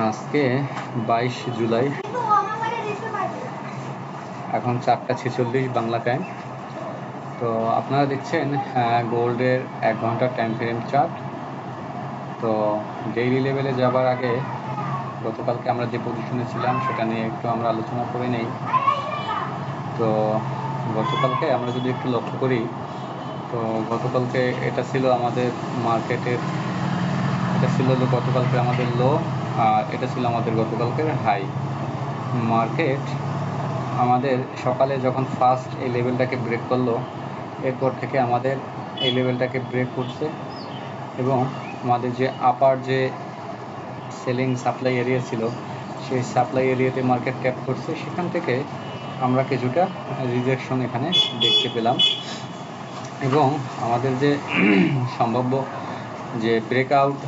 আজকে 22 জুলাই, এখন 4:46 বাংলা টাইম। তো আপনারা দেখছেন গোল্ডের 1 ঘন্টার টাইম ফ্রেম চার্ট। তো ডেইলি লেভেলে যাবার আগে গতকালকে আমরা যে পজিশনে ছিলাম সেটা নিয়ে একটু আমরা আলোচনা করে নেই। তো গতকালকে আমরা যদি একটু লক্ষ্য করি, তো গতকালকে এটা ছিল আমাদের মার্কেটের, এটা ছিল গতকালকে আমাদের লো, আর এটা ছিল আমাদের গতকালকের হাই। মার্কেট আমাদের সকালে যখন ফার্স্ট এই লেভেলটাকে ব্রেক করলো, এরপর থেকে আমাদের এই লেভেলটাকে ব্রেক করছে এবং আমাদের যে আপার যে সেলিং সাপ্লাই এরিয়া ছিল সেই সাপ্লাই এরিয়াতে মার্কেট ট্যাপ করছে। সেখান থেকে আমরা কিছুটা রিজেকশন এখানে দেখতে পেলাম এবং আমাদের যে সম্ভাব্য যে ব্রেকআউট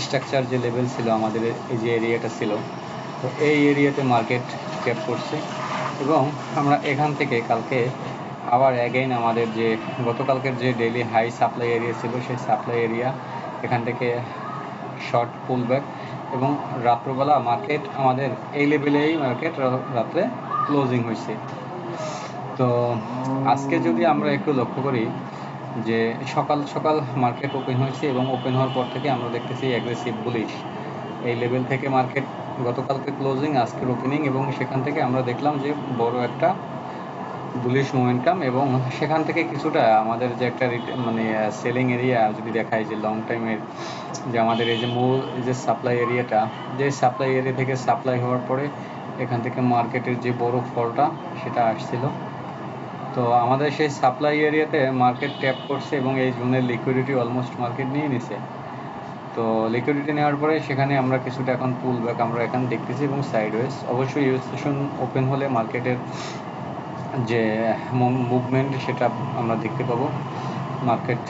স্ট্রাকচার যে লেভেল ছিল আমাদের এই যে এরিয়াটা ছিল, তো এই এরিয়াতে মার্কেট ট্যাপ করছে এবং আমরা এখান থেকে কালকে আবার অ্যাগেইন আমাদের যে গতকালকের যে ডেইলি হাই সাপ্লাই এরিয়া ছিল সেই সাপ্লাই এরিয়া এখান থেকে শর্ট পুল ব্যাক এবং রাত্রবেলা মার্কেট আমাদের এই লেভেলেই মার্কেট রাত্রে ক্লোজিং হয়েছে। তো আজকে যদি আমরা একটু লক্ষ্য করি যে সকাল সকাল মার্কেট ওপেন হয়েছে এবং ওপেন হওয়ার পর থেকে আমরা দেখতেছি অ্যাগ্রেসিভ বুলিশ। এই লেভেল থেকে মার্কেট গতকালকে ক্লোজিং, আজকের ওপেনিং, এবং সেখান থেকে আমরা দেখলাম যে বড় একটা বুলিশ মোমেন্টাম এবং সেখান থেকে কিছুটা আমাদের যে একটা মানে সেলিং এরিয়া যদি দেখায় যে লং টাইমের যে আমাদের এই যে মূল যে সাপ্লাই এরিয়াটা, যে সাপ্লাই এরিয়া থেকে সাপ্লাই হওয়ার পরে এখান থেকে মার্কেটের যে বড় ফলটা সেটা আসছিল। তো আমাদের সেই সাপ্লাই এরিয়াতে মার্কেট ট্যাপ করছে এবং এই জোনের লিকুইডিটি অলমোস্ট মার্কেট নিয়ে নিছে। তো লিকুইডিটি নেওয়ার পরে সেখানে আমরা কিছুটা এখন পুল ব্যাক আমরা এখানে দেখতেছি এবং সাইডওয়েজ। অবশ্যই ইউএস সেশন ওপেন হলে মার্কেটের যে মুভমেন্ট সেটা আমরা দেখতে পাবো। মার্কেট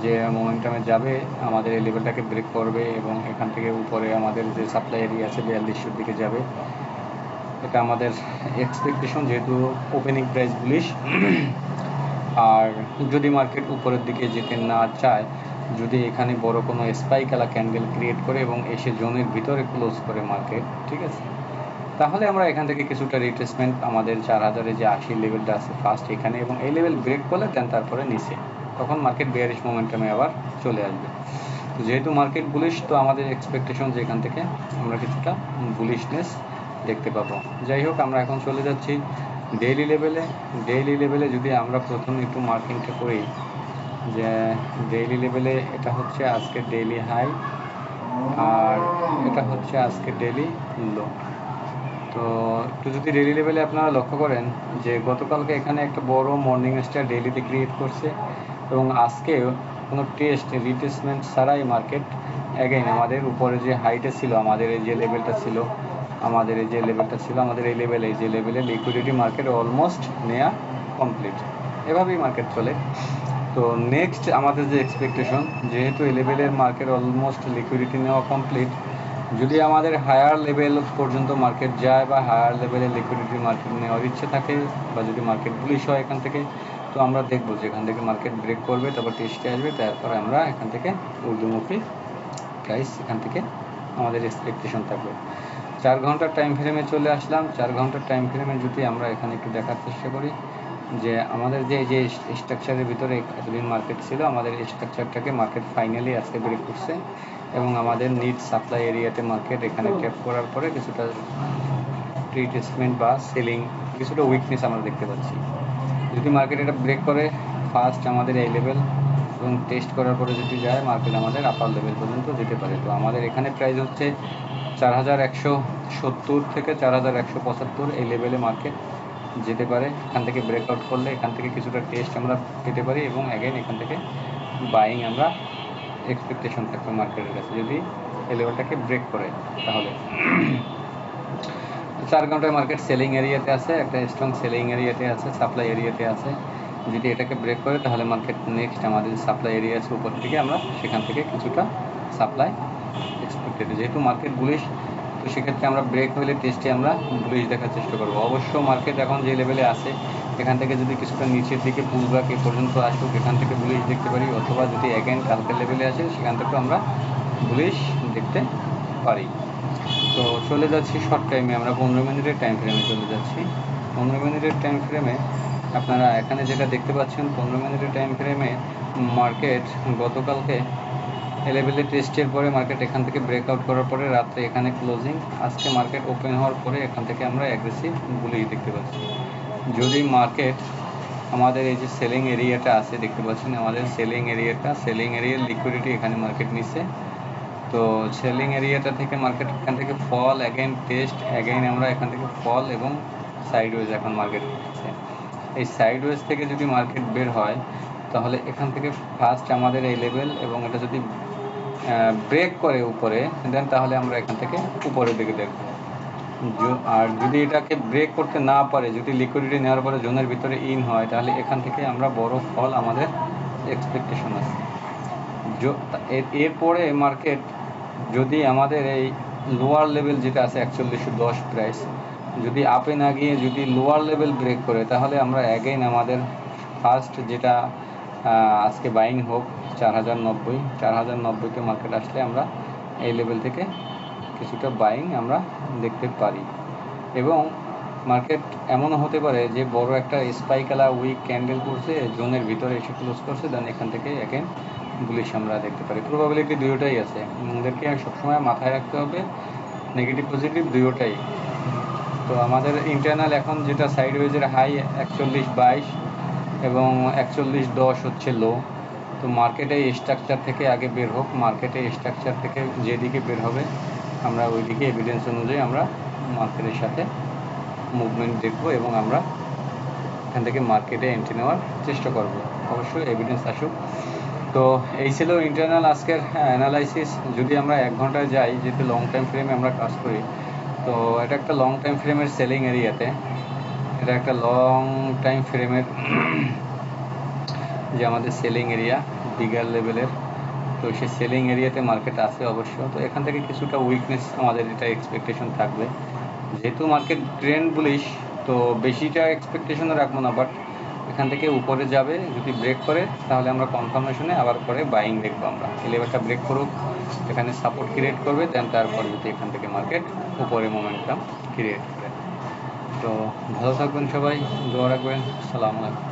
যে মোমেন্টামে যাবে আমাদের এই লেভেলটাকে ব্রেক করবে এবং এখান থেকে উপরে আমাদের যে সাপ্লাই এরিয়া আছে 4200 দিকে যাবে, এটা আমাদের এক্সপেকটেশন, যেহেতু ওপেনিং প্রাইস বুলিশ। আর যদি মার্কেট উপরের দিকে যেতে না চায়, যদি এখানে বড় কোনো স্পাইকালা ক্যান্ডেল ক্রিয়েট করে এবং এসে জোনের ভিতরে ক্লোজ করে মার্কেট, ঠিক আছে, তাহলে আমরা এখান থেকে কিছুটা রিট্রেসমেন্ট আমাদের 4000-এ যে 80 লেভেলটা আছে ফার্স্ট এখানে, এবং এই লেভেল ব্রেক করলে দেন তারপরে নিচে, তখন মার্কেট বেয়ারিশ মোমেন্টামে আবার চলে আসবে। তো যেহেতু মার্কেট বুলিশ, তো আমাদের এক্সপেকটেশন যে এখান থেকে আমরা কিছুটা বুলিশনেস দেখতে পাবো। যাই হোক, আমরা এখন চলে যাচ্ছি ডেইলি লেভেলে। ডেইলি লেভেলে যদি আমরা প্রথমে একটু মার্কিংটা করি, যে ডেইলি লেভেলে এটা হচ্ছে আজকের ডেইলি হাই আর এটা হচ্ছে আজকের ডেইলি লো। তো একটু যদি ডেইলি লেভেলে আপনারা লক্ষ্য করেন যে গতকালকে এখানে একটা বড় মর্নিং স্টার ডেইলিতে ক্রিয়েট করছে এবং আজকে কোনো রিট্রেসমেন্ট ছাড়াই মার্কেট অ্যাগেইন আমাদের উপরে যে হাইটে ছিল, আমাদের এই যে লেভেলটা ছিল, আমাদের এই লেভেলে এই যে লেভেলে লিকুইডিটি মার্কেট অলমোস্ট নেওয়া কমপ্লিট। এভাবেই মার্কেট চলে। তো নেক্সট আমাদের যে এক্সপেকটেশন, যেহেতু এই লেভেলের মার্কেট অলমোস্ট লিকুইডিটি নেওয়া কমপ্লিট, যদি আমাদের হায়ার লেভেল পর্যন্ত মার্কেট যায় বা হায়ার লেভেলে লিকুইডিটি মার্কেট নেওয়ার ইচ্ছে থাকে, বা যদি মার্কেট বুলিশ হয় এখান থেকে, তো আমরা দেখবো যে এখান থেকে মার্কেট ব্রেক করবে, তারপর টেস্টে আসবে, তারপরে আমরা এখান থেকে ঊর্ধ্বমুখী প্রাইস এখান থেকে আমাদের এক্সপেকটেশন থাকবে। 4 ঘন্টার টাইম ফ্রেমে চলে আসলাম। 4 ঘন্টার টাইম ফ্রেমে যদি আমরা এখানে একটু দেখার চেষ্টা করি যে আমাদের যে স্ট্রাকচারের ভিতরে এতদিন মার্কেট ছিল, আমাদের এই স্ট্রাকচারটাকে মার্কেট ফাইনালি আজকে ব্রেক করছে এবং আমাদের নিট সাপ্লাই এরিয়াতে মার্কেট এখানে ট্যাপ করার পরে কিছুটা রিট্রেসমেন্ট বা সেলিং, কিছুটা উইকনেস আমরা দেখতে পাচ্ছি। যদি মার্কেট এটা ব্রেক করে ফার্স্ট আমাদের এই লেভেল এবং টেস্ট করার পরে যদি যায়, মার্কেট আমাদের আপার লেভেল পর্যন্ত যেতে পারে। তো আমাদের এখানে প্রাইস হচ্ছে 4170 থেকে 4175, এই লেভেলে মার্কেট যেতে পারে। এখান থেকে ব্রেকআউট করলে এখান থেকে কিছুটা টেস্ট আমরা পেতে পারি এবং অ্যাগেন এখান থেকে বাইং আমরা এক্সপেকটেশন থাকবে মার্কেটের কাছে যদি এই লেভেলটাকে ব্রেক করে। তাহলে 4 ঘন্টায় মার্কেট সেলিং এরিয়াতে আছে, একটা স্ট্রং সেলিং এরিয়াতে আছে, সাপ্লাই এরিয়াতে আছে। যদি এটাকে ব্রেক করে তাহলে মার্কেট নেক্সট আমাদের সাপ্লাই এরিয়া আছে উপর থেকে, আমরা সেখান থেকে কিছুটা সাপ্লাই এক্সপেক্টেড। যেহেতু মার্কেট বুলিশ, তো সেক্ষেত্রে আমরা ব্রেক হলে টেস্টে আমরা বুলিশ দেখার চেষ্টা করবো। অবশ্য মার্কেট এখন যে লেভেলে আছে এখান থেকে যদি কিছুটা নিচের দিকে পুল ব্যাক এ পর্যন্ত আসুক, এখান থেকে বুলিশ দেখতে পারি, অথবা যদি অ্যাগেন কালকের লেভেলে আসে সেখান থেকেও আমরা বুলিশ দেখতে পারি। তো চলে যাচ্ছি শর্ট টাইমে, আমরা 15 মিনিটের টাইম ফ্রেমে চলে যাচ্ছি। 15 মিনিটের টাইম ফ্রেমে আপনারা এখানে যেটা দেখতে পাচ্ছেন, 15 মিনিটের টাইম ফ্রেমে মার্কেট গতকালকে লেভেলে টেস্টের পরে মার্কেট এখান থেকে ব্রেকআউট করার পরে রাত্রে এখানে ক্লোজিং, আজকে মার্কেট ওপেন হওয়ার পরে এখান থেকে আমরা অ্যাগ্রেসিভ বুলিশ দেখতে পাচ্ছি। যদি মার্কেট আমাদের এই যে সেলিং এরিয়াটা আছে দেখতে পাচ্ছেন, আমাদের সেলিং এরিয়ার লিকুইডিটি এখানে মার্কেট নিচ্ছে। তো সেলিং এরিয়াটা থেকে মার্কেট এখান থেকে ফল অ্যাগেন টেস্ট অ্যাগেন, আমরা এখান থেকে ফল এবং সাইডওয়েজ এখন মার্কেট হচ্ছে। এই সাইডওয়েজ থেকে যদি মার্কেট বের হয় তাহলে এখান থেকে ফার্স্ট আমাদের এই লেভেল এবং এটা যদি ব্রেক করে উপরে দেন তাহলে আমরা এখান থেকে উপরের দিকে দেখব। আর যদি এটাকে ব্রেক করতে না পারে, যদি লিকুইডিটি নেওয়ার পরে জোনের ভিতরে ইন হয় তাহলে এখান থেকে আমরা বড় ফল আমাদের এক্সপেকটেশন আছে। এরপরে মার্কেট যদি আমাদের এই লোয়ার লেভেল যেটা আছে 4110 প্রাইস যদি আপে না গিয়ে যদি লোয়ার লেভেল ব্রেক করে তাহলে আমরা অ্যাগেইন আমাদের ফার্স্ট যেটা আজকে বাইং হোক 4090তে মার্কেট আসলে আমরা এই লেভেল থেকে কিছুটা বাইং আমরা দেখতে পারি। এবং মার্কেট এমনও হতে পারে যে বড় একটা স্পাইকালা উইক ক্যান্ডেল করছে, জোনের ভিতরে এসে ক্লোজ করছে, দেন এখান থেকে অ্যাগেন বুলিশ আমরা দেখতে পারি। প্রবাবিলিটি দুটোটাই আছে, আমাদেরকে সবসময় মাথায় রাখতে হবে নেগেটিভ পজিটিভ দুটোটাই। তো আমাদের ইন্টারনাল এখন যেটা সাইডওয়েজের হাই 4122 এবং 4110 হচ্ছে লো। তো মার্কেটে স্ট্রাকচার থেকে আগে বের হোক, মার্কেটে স্ট্রাকচার থেকে যেদিকে বের হবে আমরা ওইদিকে এভিডেন্স অনুযায়ী আমরা মার্কেটের সাথে মুভমেন্ট দেখব এবং আমরা এখান থেকে মার্কেটে এন্ট্রি নেওয়ার চেষ্টা করব, অবশ্যই এভিডেন্স আসুক। তো এই ছিল ইন্টারনাল আজকের অ্যানালাইসিস। যদি আমরা 1 ঘন্টায় যাই, যেহেতু লং টাইম ফ্রেমে আমরা কাজ করি, তো এটা একটা লং টাইম ফ্রেমের সেলিং এরিয়াতে, এটা একটা লং টাইম ফ্রেমের যে আমাদের সেলিং এরিয়া বিগার লেভেলের, তো সেই সেলিং এরিয়াতে মার্কেট আছে অবশ্য। তো এখান থেকে কিছুটা উইকনেস আমাদের এটা এক্সপেকটেশন থাকবে, যেহেতু মার্কেট ট্রেন্ড বুলিশ, তো বেশিটা এক্সপেকটেশনও রাখবো না, বাট এখান থেকে উপরে যাবে, যদি ব্রেক করে তাহলে আমরা কনফার্মেশনে আবার পরে বাইং দেখবো। আমরা এই লেভেলটা ব্রেক করুক, এখানে সাপোর্ট ক্রিয়েট করবে, দেন তারপর যদি এখান থেকে মার্কেট উপরে মোমেন্টাম ক্রিয়েট করে। তো ভালো থাকবেন সবাই, দোয়া রাখবেন, আসসালামু আলাইকুম।